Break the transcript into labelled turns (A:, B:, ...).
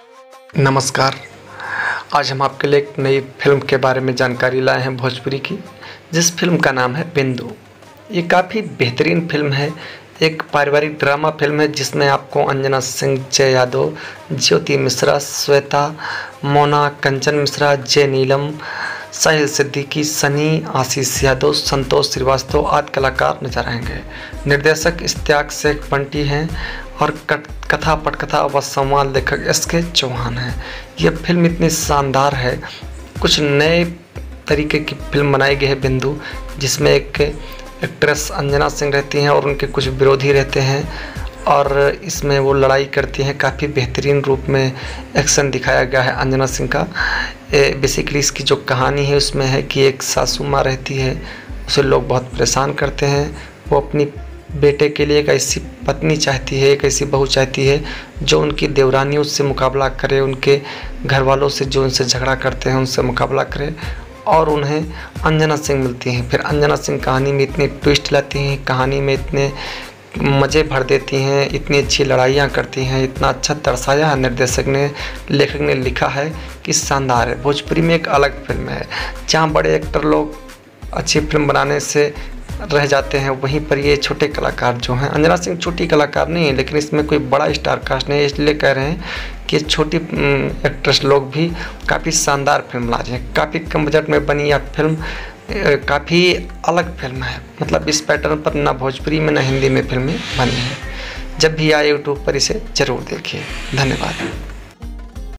A: नमस्कार। आज हम आपके लिए एक नई फिल्म के बारे में जानकारी लाए हैं भोजपुरी की, जिस फिल्म का नाम है बिंदु। ये काफ़ी बेहतरीन फिल्म है। एक पारिवारिक ड्रामा फिल्म है जिसमें आपको अंजना सिंह, जय यादव, ज्योति मिश्रा, श्वेता, मोना, कंचन मिश्रा, जय नीलम, साहिल सिद्दीकी, सनी, आशीष यादव, संतोष श्रीवास्तव आदि कलाकार नजर आएंगे। निर्देशक इश्तियाक शेख बंटी हैं और कथा पटकथा व संवाद लेखक SK चौहान हैं। यह फिल्म इतनी शानदार है। कुछ नए तरीके की फिल्म बनाई गई है बिंदु, जिसमें एक एक्ट्रेस अंजना सिंह रहती हैं और उनके कुछ विरोधी रहते हैं और इसमें वो लड़ाई करती हैं। काफ़ी बेहतरीन रूप में एक्शन दिखाया गया है अंजना सिंह का। बेसिकली इसकी जो कहानी है उसमें है कि एक सासू माँ रहती है, उसे लोग बहुत परेशान करते हैं। वो अपनी बेटे के लिए एक ऐसी पत्नी चाहती है, एक ऐसी बहू चाहती है जो उनकी देवरानी उससे मुकाबला करे, उनके घर वालों से जो उनसे झगड़ा करते हैं उनसे मुकाबला करे, और उन्हें अंजना सिंह मिलती हैं। फिर अंजना सिंह कहानी में इतनी ट्विस्ट लाती हैं, कहानी में इतने मज़े भर देती हैं, इतनी अच्छी लड़ाइयाँ करती हैं, इतना अच्छा दर्शाया है निर्देशक ने, लेखक ने लिखा है कि शानदार है। भोजपुरी में एक अलग फिल्म है। जहाँ बड़े एक्टर लोग अच्छी फिल्म बनाने से रह जाते हैं, वहीं पर ये छोटे कलाकार जो हैं, अंजना सिंह छोटी कलाकार नहीं है, लेकिन इसमें कोई बड़ा स्टार कास्ट नहीं है, इसलिए कह रहे हैं कि छोटी एक्ट्रेस लोग भी काफ़ी शानदार फिल्म ला रहे हैं। काफ़ी कम बजट में बनी यह फिल्म काफ़ी अलग फिल्म है। मतलब इस पैटर्न पर ना भोजपुरी में ना हिंदी में फिल्में बनी हैं। जब भी आए यूट्यूब पर इसे ज़रूर देखिए। धन्यवाद।